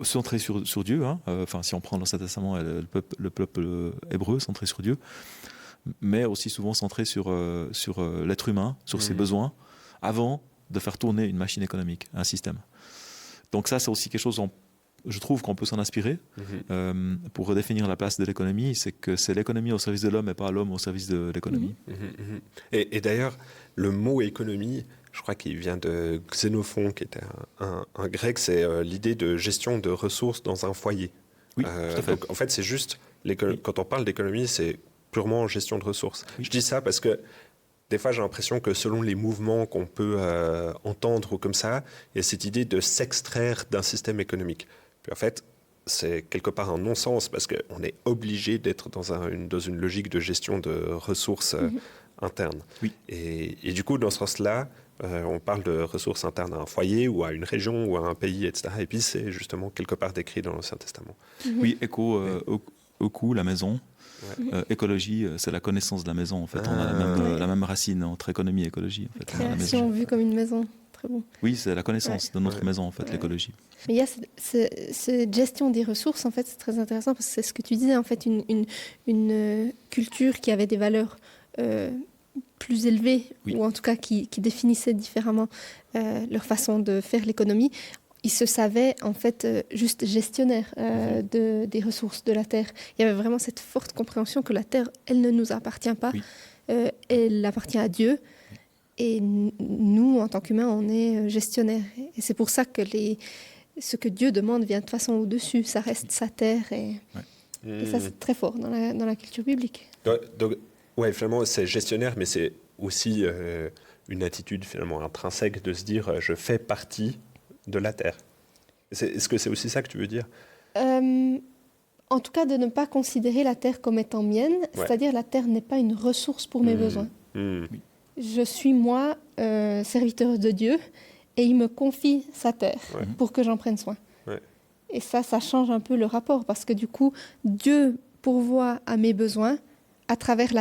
centré sur Dieu. Enfin, si on prend l'Ancien Testament, le peuple hébreu centré sur Dieu, mais aussi souvent centré sur l'être humain, sur ses besoins, avant de faire tourner une machine économique, un système. Donc ça, c'est aussi quelque chose, je trouve qu'on peut s'en inspirer pour redéfinir la place de l'économie. C'est que c'est l'économie au service de l'homme et pas l'homme au service de l'économie. Et d'ailleurs, le mot économie, je crois qu'il vient de Xénophon, qui était un grec, c'est l'idée de gestion de ressources dans un foyer. Oui, tout à fait. Donc en fait, c'est juste, quand on parle d'économie, c'est purement gestion de ressources. Oui. Je dis ça parce que des fois, j'ai l'impression que selon les mouvements qu'on peut entendre ou comme ça, il y a cette idée de s'extraire d'un système économique. Puis en fait, c'est quelque part un non-sens parce qu'on est obligé d'être dans une logique de gestion de ressources internes. Oui. Et du coup, dans ce sens-là, on parle de ressources internes à un foyer ou à une région ou à un pays, etc. Et puis, c'est justement quelque part décrit dans l'Ancien Testament. Oui, éco, la maison. Ouais. Écologie, c'est la connaissance de la maison. En fait, on a la même racine entre économie et écologie. En fait, Création vue comme une maison. Très bon. Oui, c'est la connaissance de notre maison, en fait, l'écologie. Mais il y a cette gestion des ressources, en fait, c'est très intéressant parce que c'est ce que tu disais, en fait, une culture qui avait des valeurs plus élevées, ou en tout cas qui définissait différemment leur façon de faire l'économie. Ils se savaient en fait juste gestionnaires des ressources de la terre. Il y avait vraiment cette forte compréhension que la terre, elle ne nous appartient pas, elle appartient à Dieu. Et nous, en tant qu'humains, on est gestionnaires. Et c'est pour ça que ce que Dieu demande vient de façon au-dessus. Ça reste sa terre. Et ça, c'est très fort dans la culture biblique. Donc, ouais, finalement, c'est gestionnaire, mais c'est aussi une attitude finalement intrinsèque de se dire je fais partie de la terre. Est-ce que c'est aussi ça que tu veux dire ? En tout cas, de ne pas considérer la terre comme étant mienne, c'est-à-dire la terre n'est pas une ressource pour mes besoins. Oui. Je suis, moi, serviteur de Dieu, et il me confie sa terre pour que j'en prenne soin. Ouais. Et ça change un peu le rapport, parce que du coup, Dieu pourvoit à mes besoins à travers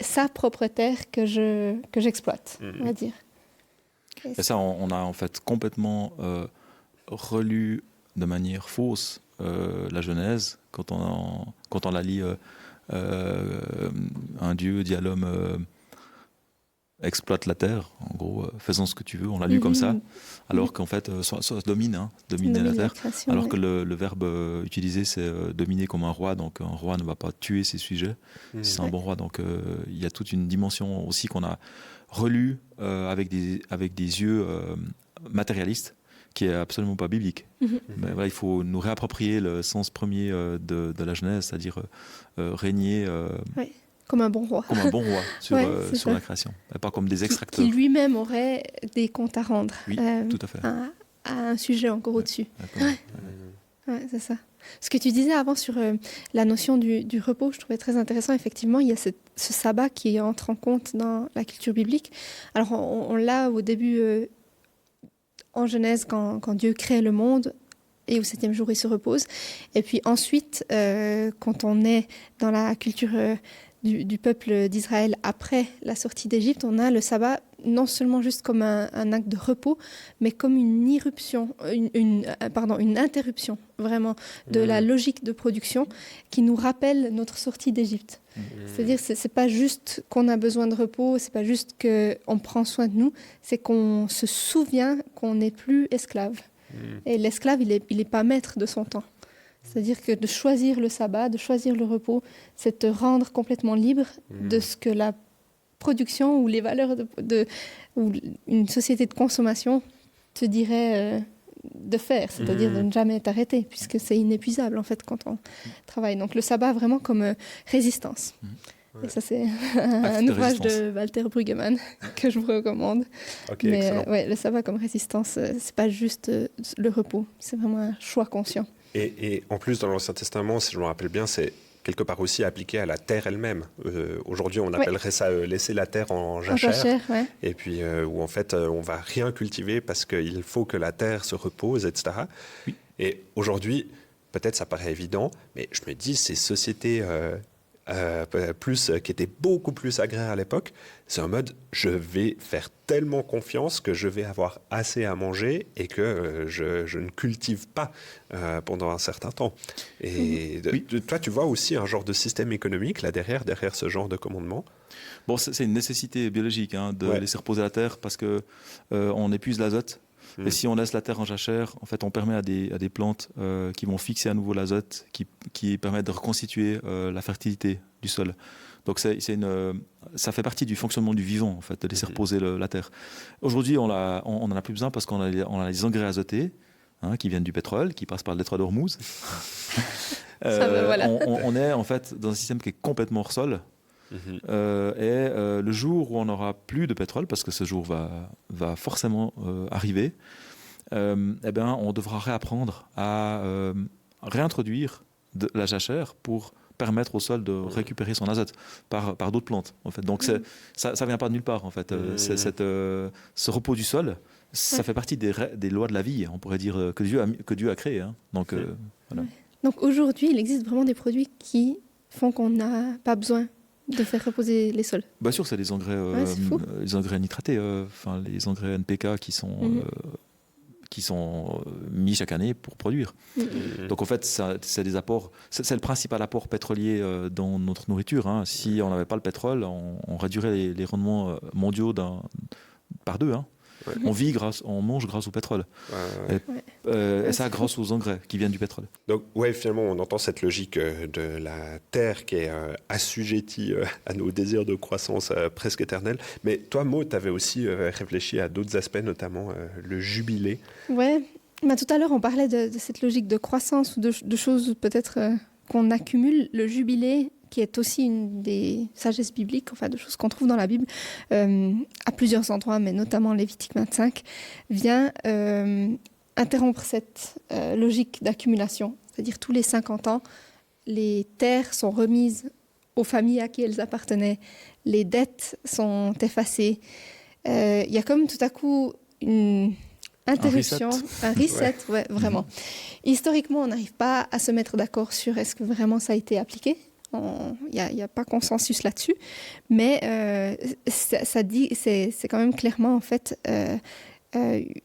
sa propre terre que j'exploite, on va dire. Et ça, on a en fait complètement relu de manière fausse la Genèse, quand on la lit, un Dieu dit à l'homme exploite la terre, en gros, faisons ce que tu veux, on l'a lu comme ça, alors qu'en fait, domine la terre, alors que le verbe utilisé, c'est dominer comme un roi, donc un roi ne va pas tuer ses sujets, si c'est un bon roi, donc il y a toute une dimension aussi qu'on a relue avec des yeux matérialistes, qui est absolument pas biblique. Mais voilà, il faut nous réapproprier le sens premier de la Genèse, c'est-à-dire régner comme un bon roi. Comme un bon roi sur la création, et pas comme des extracteurs. Qui lui-même aurait des comptes à rendre. Oui, tout à fait. À un sujet encore au-dessus. Ouais, c'est ça. Ce que tu disais avant sur la notion du repos, je trouvais très intéressant. Effectivement, il y a ce sabbat qui entre en compte dans la culture biblique. Alors, on l'a au début, en Genèse, quand Dieu crée le monde, et au 7e jour, il se repose. Et puis ensuite, quand on est dans la culture du peuple d'Israël après la sortie d'Égypte, on a le sabbat non seulement juste comme un acte de repos, mais comme une irruption, une interruption vraiment de la logique de production qui nous rappelle notre sortie d'Égypte. C'est-à-dire que c'est pas juste qu'on a besoin de repos, c'est pas juste qu'on prend soin de nous, c'est qu'on se souvient qu'on n'est plus esclave. Et l'esclave, il est pas maître de son temps. C'est-à-dire que de choisir le sabbat, de choisir le repos, c'est te rendre complètement libre de ce que la production ou les valeurs ou une société de consommation te dirait de faire, c'est-à-dire de ne jamais t'arrêter, puisque c'est inépuisable en fait quand on travaille. Donc le sabbat vraiment comme résistance. Et ça c'est un ouvrage de Walter Brueggemann que je vous recommande. Mais le sabbat comme résistance, c'est pas juste le repos, c'est vraiment un choix conscient. Et en plus, dans l'Ancien Testament, si je me rappelle bien, c'est quelque part aussi appliqué à la terre elle-même. Aujourd'hui, on appellerait ça laisser la terre en jachère. Ouais. Et puis où en fait, on va rien cultiver parce qu'il faut que la terre se repose, etc. Oui. Et aujourd'hui, peut-être ça paraît évident, mais je me dis, ces sociétés qui étaient beaucoup plus agraires à l'époque, c'est en mode, je vais faire tellement confiance que je vais avoir assez à manger et que je ne cultive pas pendant un certain temps. Et toi, tu vois aussi un genre de système économique là derrière ce genre de commandement? Bon, c'est une nécessité biologique de laisser reposer la terre parce que on épuise l'azote. Et si on laisse la terre en jachère, en fait, on permet à des plantes qui vont fixer à nouveau l'azote, qui permettent de reconstituer la fertilité du sol. Donc ça fait partie du fonctionnement du vivant, en fait, de laisser reposer la terre. Aujourd'hui, on n'en a plus besoin parce qu'on a les engrais azotés qui viennent du pétrole, qui passent par le détroit d'Ormuz. Voilà. On est en fait dans un système qui est complètement hors sol. Le jour où on n'aura plus de pétrole, parce que ce jour va forcément arriver, on devra réapprendre à réintroduire de la jachère pour permettre au sol de récupérer son azote par d'autres plantes. En fait. Donc ça vient pas de nulle part. En fait. Ce repos du sol, ça fait partie des lois de la vie, on pourrait dire, que Dieu a créé. Donc, voilà. Donc aujourd'hui, il existe vraiment des produits qui font qu'on n'a pas besoin de faire reposer les sols. Bien sûr, c'est les engrais, les engrais nitratés, les engrais NPK qui sont mis chaque année pour produire. Donc en fait, c'est des apports. C'est le principal apport pétrolier dans notre nourriture. Si on n'avait pas le pétrole, on réduirait les rendements mondiaux par 2. On mange grâce au pétrole. Et ça grâce aux engrais qui viennent du pétrole. Donc finalement, on entend cette logique de la terre qui est assujettie à nos désirs de croissance presque éternels. Mais toi, Maud, tu avais aussi réfléchi à d'autres aspects, notamment le jubilé. Ouais. Tout à l'heure, on parlait de cette logique de croissance ou de choses peut-être qu'on accumule. Le jubilé, qui est aussi une des sagesses bibliques, de choses qu'on trouve dans la Bible, à plusieurs endroits, mais notamment Lévitique 25, vient interrompre cette logique d'accumulation. C'est-à-dire tous les 50 ans, les terres sont remises aux familles à qui elles appartenaient, les dettes sont effacées. Il y a comme tout à coup une interruption, un reset, vraiment. Historiquement, on n'arrive pas à se mettre d'accord sur est-ce que vraiment ça a été appliqué. Il n'y a pas consensus là-dessus, mais ça dit, c'est quand même clairement en fait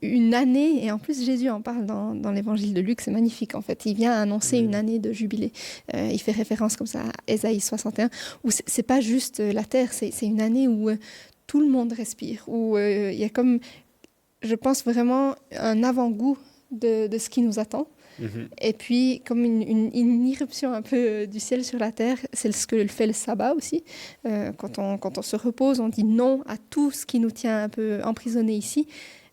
une année, et en plus Jésus en parle dans l'évangile de Luc, c'est magnifique en fait. Il vient annoncer une année de jubilé. Il fait référence comme ça à Ésaïe 61, où c'est pas juste la terre, c'est une année où tout le monde respire, où il y a comme, je pense vraiment, un avant-goût de ce qui nous attend. Et puis, comme une irruption un peu du ciel sur la terre, c'est ce que fait le sabbat aussi. Quand on se repose, on dit non à tout ce qui nous tient un peu emprisonnés ici.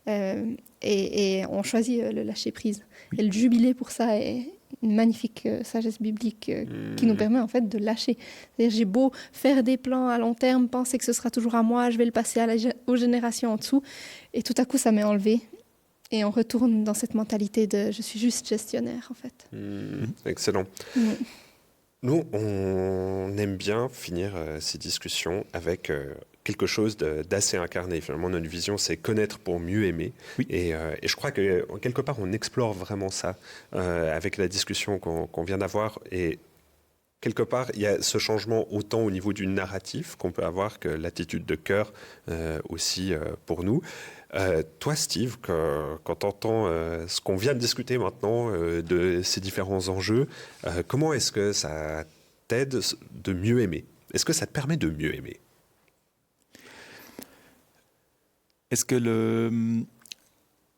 Et on choisit le lâcher-prise. Et le jubilé, pour ça, est une magnifique sagesse biblique qui nous permet en fait de lâcher. C'est-à-dire, j'ai beau faire des plans à long terme, penser que ce sera toujours à moi, je vais le passer aux générations en dessous. Et tout à coup, ça m'est enlevé. Et on retourne dans cette mentalité de « je suis juste gestionnaire » en fait. Excellent. Nous, on aime bien finir ces discussions avec quelque chose d'assez incarné. Finalement, notre vision, c'est connaître pour mieux aimer. Oui. Et je crois que quelque part, on explore vraiment ça avec la discussion qu'on vient d'avoir. Et quelque part, il y a ce changement autant au niveau du narratif qu'on peut avoir que l'attitude de cœur aussi pour nous. Toi, Steve, quand tu entends ce qu'on vient de discuter maintenant de ces différents enjeux, comment est-ce que ça t'aide de mieux aimer? Est-ce que ça te permet de mieux aimer?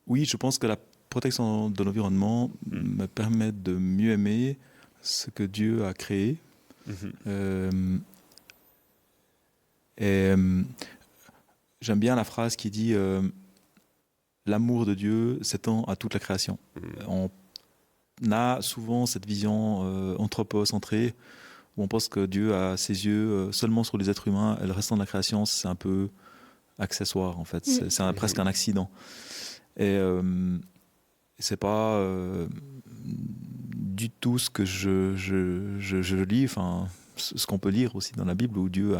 Oui, je pense que la protection de l'environnement me permet de mieux aimer ce que Dieu a créé. J'aime bien la phrase qui dit l'amour de Dieu s'étend à toute la création. On a souvent cette vision anthropocentrée où on pense que Dieu a ses yeux seulement sur les êtres humains et le restant de la création, c'est un peu accessoire en fait. C'est presque un accident. Et c'est pas du tout ce que je lis, enfin, ce qu'on peut lire aussi dans la Bible, où Dieu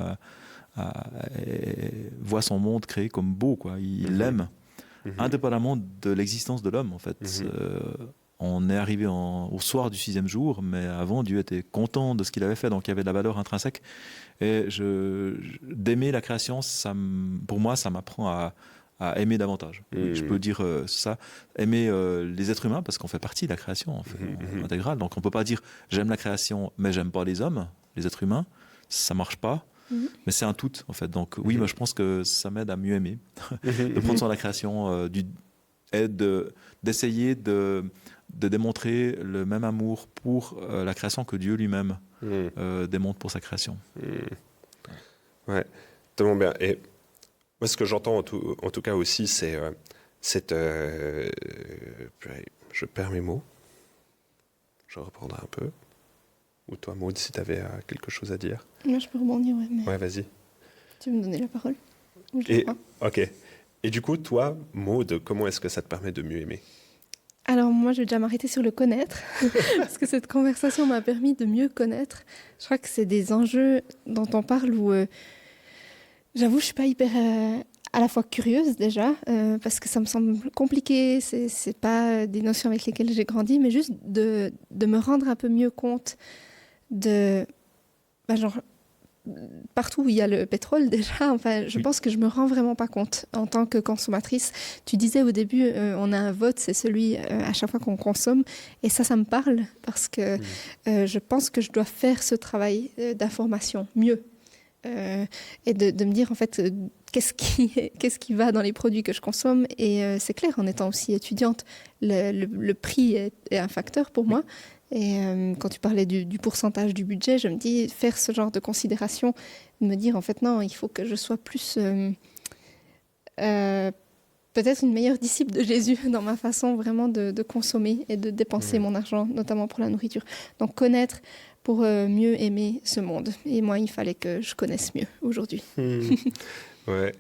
voit son monde créé comme beau, quoi. Il l'aime, indépendamment de l'existence de l'homme, en fait. On est arrivé au soir du 6e jour, mais avant, Dieu était content de ce qu'il avait fait, donc il y avait de la valeur intrinsèque. Et d'aimer la création, pour moi, ça m'apprend à aimer davantage. Je peux dire ça, aimer les êtres humains, parce qu'on fait partie de la création en intégrale. Donc on ne peut pas dire j'aime la création, mais j'aime pas les hommes, les êtres humains. Ça ne marche pas. Mais c'est un tout, en fait. Donc oui, moi, je pense que ça m'aide à mieux aimer, de prendre soin de la création, et d'essayer de démontrer le même amour pour la création que Dieu lui-même démontre pour sa création. Ouais, tellement bien. Et moi, ce que j'entends en tout cas aussi, c'est cette... je perds mes mots. Je reprendrai un peu. Ou toi, Maud, si tu avais quelque chose à dire. Moi, je peux rebondir, ouais. Mais... Ouais, vas-y. Tu veux me donner la parole? Ok. Et du coup, toi, Maud, comment est-ce que ça te permet de mieux aimer? Alors moi, je vais déjà m'arrêter sur le connaître, parce que cette conversation m'a permis de mieux connaître. Je crois que c'est des enjeux dont on parle où, j'avoue, je suis pas hyper à la fois curieuse déjà, parce que ça me semble compliqué, c'est pas des notions avec lesquelles j'ai grandi, mais juste de me rendre un peu mieux compte de... partout où il y a le pétrole déjà, enfin, je pense que je me rends vraiment pas compte en tant que consommatrice. Tu disais au début, on a un vote, c'est celui à chaque fois qu'on consomme, et ça me parle parce que je pense que je dois faire ce travail d'information mieux et de me dire en fait qu'est-ce qui va dans les produits que je consomme. Et c'est clair, en étant aussi étudiante, le prix est un facteur pour moi. Et quand tu parlais du pourcentage du budget, je me dis, faire ce genre de considération, me dire en fait non, il faut que je sois plus, peut-être une meilleure disciple de Jésus dans ma façon vraiment de consommer et de dépenser mon argent, notamment pour la nourriture. Donc connaître pour mieux aimer ce monde. Et moi, il fallait que je connaisse mieux aujourd'hui. Ouais,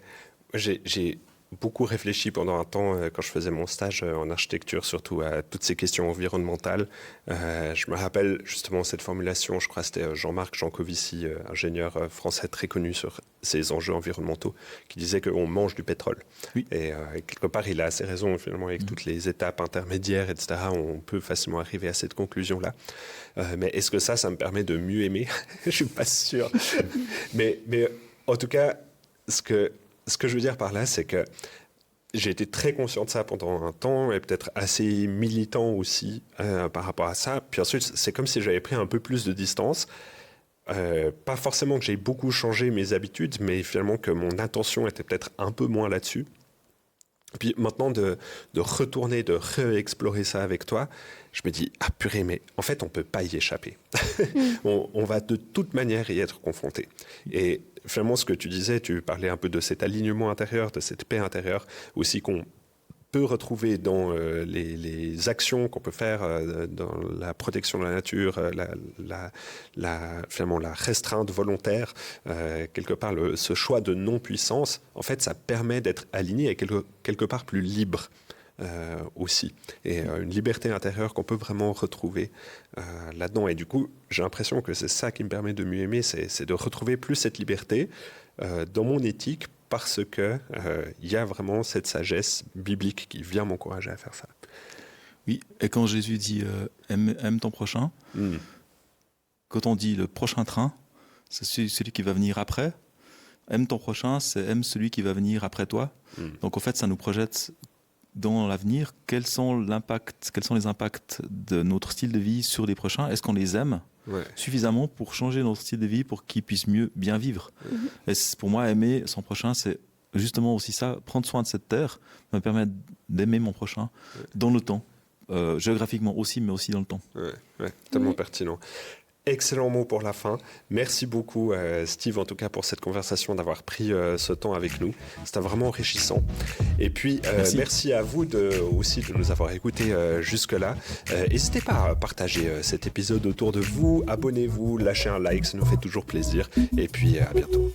j'ai beaucoup réfléchi pendant un temps quand je faisais mon stage en architecture, surtout à toutes ces questions environnementales. Je me rappelle justement cette formulation, je crois que c'était Jean-Marc Jancovici, ingénieur français très connu sur ces enjeux environnementaux, qui disait qu'on mange du pétrole. Oui. Et quelque part, il a assez raison, finalement, avec toutes les étapes intermédiaires, etc., on peut facilement arriver à cette conclusion-là. Mais est-ce que ça me permet de mieux aimer? Je ne suis pas sûr. mais en tout cas, ce que je veux dire par là, c'est que j'ai été très conscient de ça pendant un temps et peut-être assez militant aussi par rapport à ça. Puis ensuite, c'est comme si j'avais pris un peu plus de distance. Pas forcément que j'ai beaucoup changé mes habitudes, mais finalement que mon attention était peut-être un peu moins là-dessus. Puis maintenant, de retourner, de réexplorer ça avec toi, je me dis, ah purée, mais en fait, on ne peut pas y échapper. On va de toute manière y être confronté. Et finalement, ce que tu disais, tu parlais un peu de cet alignement intérieur, de cette paix intérieure, aussi qu'on peut retrouver dans les actions qu'on peut faire dans la protection de la nature, finalement la restreinte volontaire, quelque part ce choix de non-puissance, en fait, ça permet d'être aligné et quelque part plus libre. Aussi, et une liberté intérieure qu'on peut vraiment retrouver là-dedans. Et du coup, j'ai l'impression que c'est ça qui me permet de mieux aimer, c'est de retrouver plus cette liberté dans mon éthique, parce que y a vraiment cette sagesse biblique qui vient m'encourager à faire ça. Oui, et quand Jésus dit aime ton prochain, quand on dit le prochain train, c'est celui qui va venir après. Aime ton prochain, c'est aime celui qui va venir après toi. Donc en fait, ça nous projette dans l'avenir, quels sont les impacts de notre style de vie sur les prochains? Est-ce qu'on les aime suffisamment pour changer notre style de vie pour qu'ils puissent bien vivre? Et pour moi, aimer son prochain, c'est justement aussi ça, prendre soin de cette terre, me permettre d'aimer mon prochain dans le temps, géographiquement aussi, mais aussi dans le temps. Tellement pertinent. Excellent mot pour la fin. Merci beaucoup, Steve, en tout cas, pour cette conversation, d'avoir pris ce temps avec nous. C'était vraiment enrichissant. Et puis, merci à vous aussi de nous avoir écoutés jusque-là. N'hésitez pas à partager cet épisode autour de vous. Abonnez-vous, lâchez un like, ça nous fait toujours plaisir. Et puis, à bientôt.